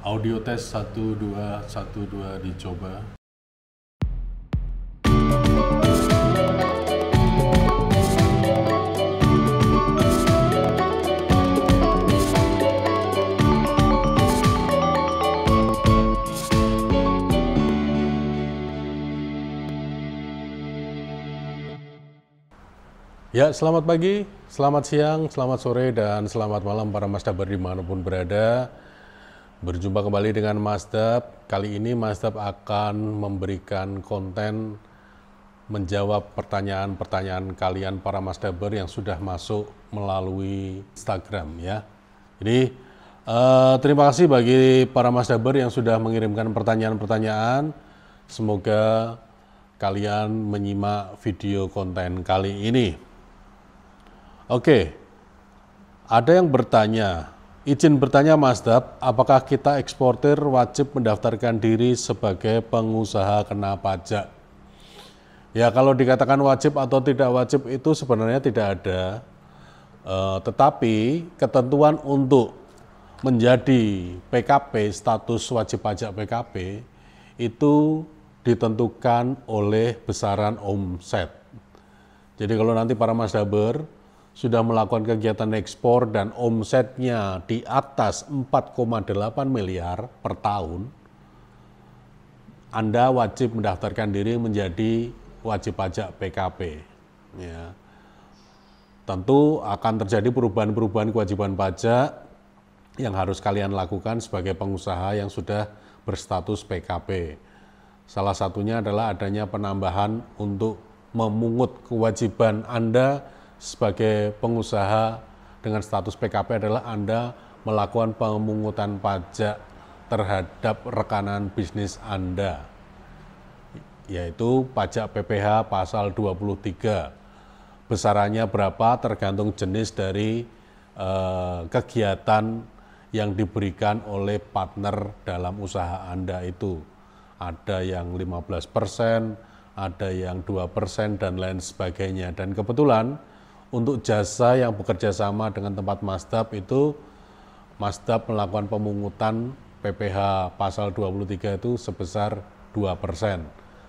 Audio tes 1 2 1 2 dicoba. Ya, selamat pagi, selamat siang, selamat sore, dan selamat malam para Masdaber dimanapun berada. Berjumpa kembali dengan Masdab. Kali ini Masdab akan memberikan konten menjawab pertanyaan-pertanyaan kalian para Masdaber yang sudah masuk melalui Instagram ya. Jadi terima kasih bagi para Masdaber yang sudah mengirimkan pertanyaan-pertanyaan. Semoga kalian menyimak video konten kali ini. Oke, ada yang bertanya, izin bertanya Masdab, apakah kita eksportir wajib mendaftarkan diri sebagai pengusaha kena pajak? Ya, kalau dikatakan wajib atau tidak wajib itu sebenarnya tidak ada, tetapi ketentuan untuk menjadi PKP, status wajib pajak PKP, itu ditentukan oleh besaran omset. Jadi kalau nanti para Masdaber sudah melakukan kegiatan ekspor dan omsetnya di atas 4,8 miliar per tahun, Anda wajib mendaftarkan diri menjadi wajib pajak PKP. Ya. Tentu akan terjadi perubahan-perubahan kewajiban pajak yang harus kalian lakukan sebagai pengusaha yang sudah berstatus PKP. Salah satunya adalah adanya penambahan untuk memungut kewajiban Anda sebagai pengusaha dengan status PKP adalah Anda melakukan pemungutan pajak terhadap rekanan bisnis Anda, yaitu pajak PPh pasal 23. Besarannya berapa tergantung jenis dari kegiatan yang diberikan oleh partner dalam usaha Anda itu. Ada yang 15%, ada yang 2% dan lain sebagainya. Dan kebetulan untuk jasa yang bekerja sama dengan tempat Masdab itu, Masdab melakukan pemungutan PPh pasal 23 itu sebesar 2%.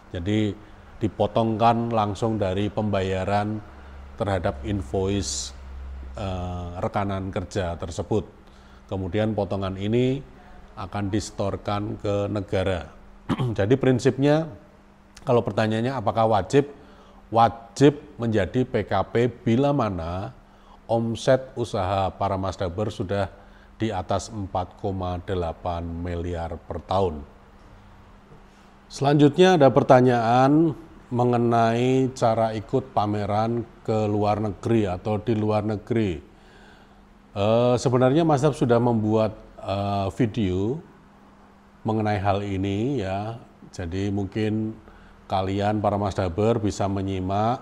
Jadi dipotongkan langsung dari pembayaran terhadap invoice rekanan kerja tersebut. Kemudian potongan ini akan disetorkan ke negara. Jadi prinsipnya, kalau pertanyaannya apakah wajib menjadi PKP bila mana omset usaha para Masdaber sudah di atas 4,8 miliar per tahun. Selanjutnya ada pertanyaan mengenai cara ikut pameran ke luar negeri atau di luar negeri. Sebenarnya Masdab sudah membuat video mengenai hal ini ya. Jadi mungkin kalian para Masdaber bisa menyimak,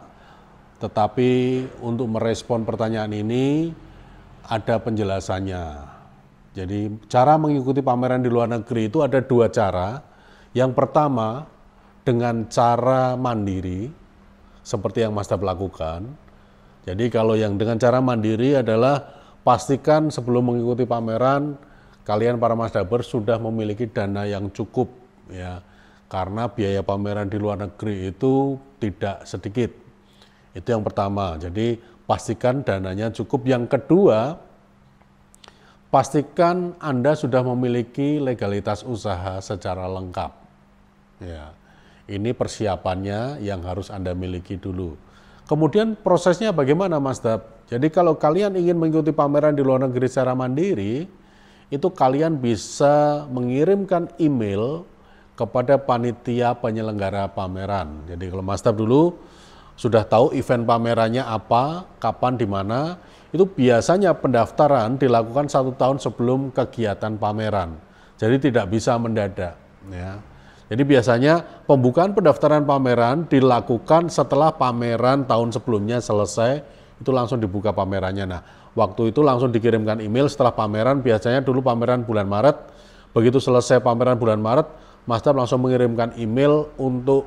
tetapi untuk merespon pertanyaan ini ada penjelasannya. Jadi cara mengikuti pameran di luar negeri itu ada dua cara. Yang pertama dengan cara mandiri, seperti yang Masdab lakukan. Jadi kalau yang dengan cara mandiri adalah pastikan sebelum mengikuti pameran, kalian para Masdaber sudah memiliki dana yang cukup ya. Karena biaya pameran di luar negeri itu tidak sedikit. Itu yang pertama, jadi pastikan dananya cukup. Yang kedua, pastikan Anda sudah memiliki legalitas usaha secara lengkap. Ya, ini persiapannya yang harus Anda miliki dulu. Kemudian prosesnya bagaimana Masdab? Jadi kalau kalian ingin mengikuti pameran di luar negeri secara mandiri, itu kalian bisa mengirimkan email kepada panitia penyelenggara pameran. Jadi kalau Masdab dulu sudah tahu event pamerannya apa, kapan, di mana, itu biasanya pendaftaran dilakukan 1 tahun sebelum kegiatan pameran. Jadi tidak bisa mendadak. Ya. Jadi biasanya pembukaan pendaftaran pameran dilakukan setelah pameran tahun sebelumnya selesai, itu langsung dibuka pamerannya. Nah, waktu itu langsung dikirimkan email setelah pameran, biasanya dulu pameran bulan Maret, begitu selesai pameran bulan Maret, Masdab langsung mengirimkan email untuk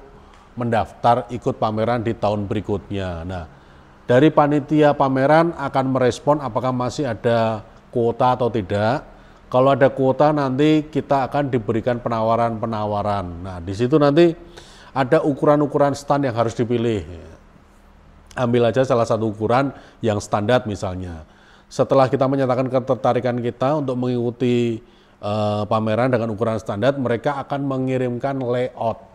mendaftar ikut pameran di tahun berikutnya. Nah, dari panitia pameran akan merespon apakah masih ada kuota atau tidak. Kalau ada kuota nanti kita akan diberikan penawaran-penawaran. Nah, di situ nanti ada ukuran-ukuran stand yang harus dipilih. Ambil aja salah satu ukuran yang standar misalnya. Setelah kita menyatakan ketertarikan kita untuk mengikuti pameran dengan ukuran standar, mereka akan mengirimkan layout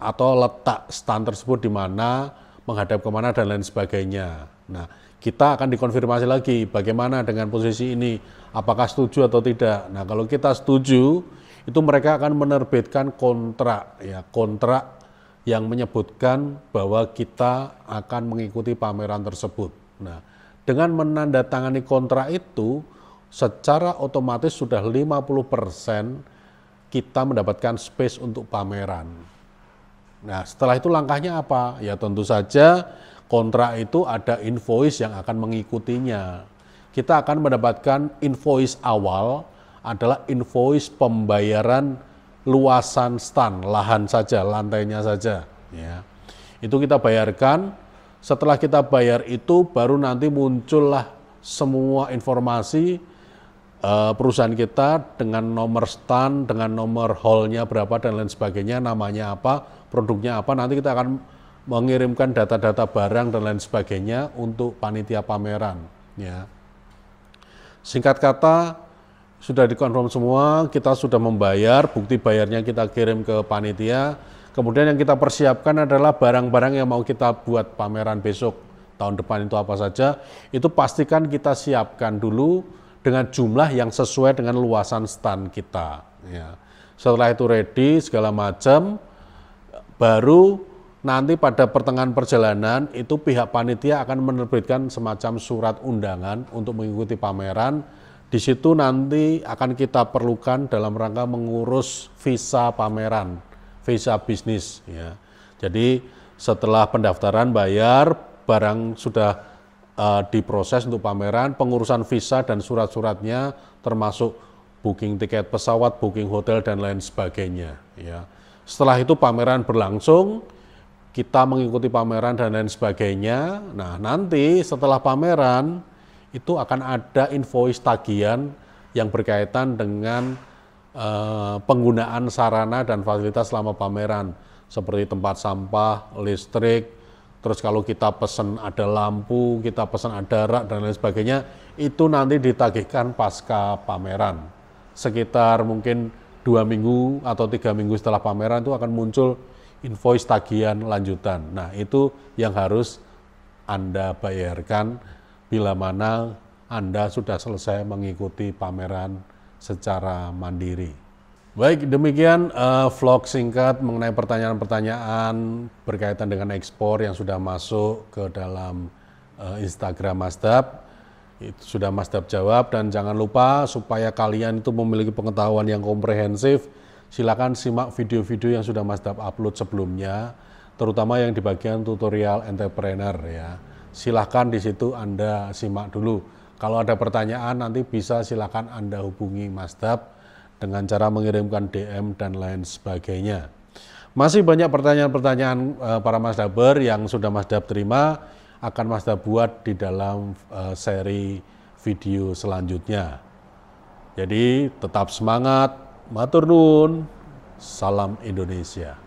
atau letak stand tersebut di mana, menghadap kemana dan lain sebagainya. Nah, kita akan dikonfirmasi lagi bagaimana dengan posisi ini, apakah setuju atau tidak. Nah, kalau kita setuju, itu mereka akan menerbitkan kontrak, ya, kontrak yang menyebutkan bahwa kita akan mengikuti pameran tersebut. Nah, dengan menandatangani kontrak itu, secara otomatis sudah 50% kita mendapatkan space untuk pameran. Nah, setelah itu langkahnya apa? Ya tentu saja kontrak itu ada invoice yang akan mengikutinya. Kita akan mendapatkan invoice awal adalah invoice pembayaran luasan stand, lahan saja, lantainya saja. Ya. Itu kita bayarkan, setelah kita bayar itu baru nanti muncullah semua informasi perusahaan kita dengan nomor stand, dengan nomor hall-nya berapa dan lain sebagainya, namanya apa, produknya apa, nanti kita akan mengirimkan data-data barang dan lain sebagainya untuk panitia pameran. Ya. Singkat kata, sudah dikonfirm semua, kita sudah membayar, bukti bayarnya kita kirim ke panitia, kemudian yang kita persiapkan adalah barang-barang yang mau kita buat pameran besok, tahun depan itu apa saja, itu pastikan kita siapkan dulu dengan jumlah yang sesuai dengan luasan stand kita. Ya. Setelah itu ready, segala macam, baru nanti pada pertengahan perjalanan, itu pihak panitia akan menerbitkan semacam surat undangan untuk mengikuti pameran. Di situ nanti akan kita perlukan dalam rangka mengurus visa pameran, visa bisnis. Ya. Jadi setelah pendaftaran bayar, barang sudah diproses untuk pameran, pengurusan visa dan surat-suratnya termasuk booking tiket pesawat, booking hotel dan lain sebagainya. Ya. Setelah itu pameran berlangsung, kita mengikuti pameran dan lain sebagainya. Nah nanti setelah pameran, itu akan ada invoice tagihan yang berkaitan dengan penggunaan sarana dan fasilitas selama pameran seperti tempat sampah, listrik, terus kalau kita pesan ada lampu, kita pesan ada rak dan lain sebagainya, itu nanti ditagihkan pasca pameran. Sekitar mungkin 2 minggu atau 3 minggu setelah pameran itu akan muncul invoice tagihan lanjutan. Nah itu yang harus Anda bayarkan bila mana Anda sudah selesai mengikuti pameran secara mandiri. Baik, demikian vlog singkat mengenai pertanyaan-pertanyaan berkaitan dengan ekspor yang sudah masuk ke dalam Instagram Masdab. Itu sudah Masdab jawab, dan jangan lupa supaya kalian itu memiliki pengetahuan yang komprehensif, silakan simak video-video yang sudah Masdab upload sebelumnya, terutama yang di bagian tutorial entrepreneur ya. Silahkan di situ Anda simak dulu. Kalau ada pertanyaan nanti bisa silakan Anda hubungi Masdab dengan cara mengirimkan DM dan lain sebagainya. Masih banyak pertanyaan-pertanyaan para Masdaber yang sudah Masdab terima, akan Masdab buat di dalam seri video selanjutnya. Jadi tetap semangat, matur nuwun, salam Indonesia.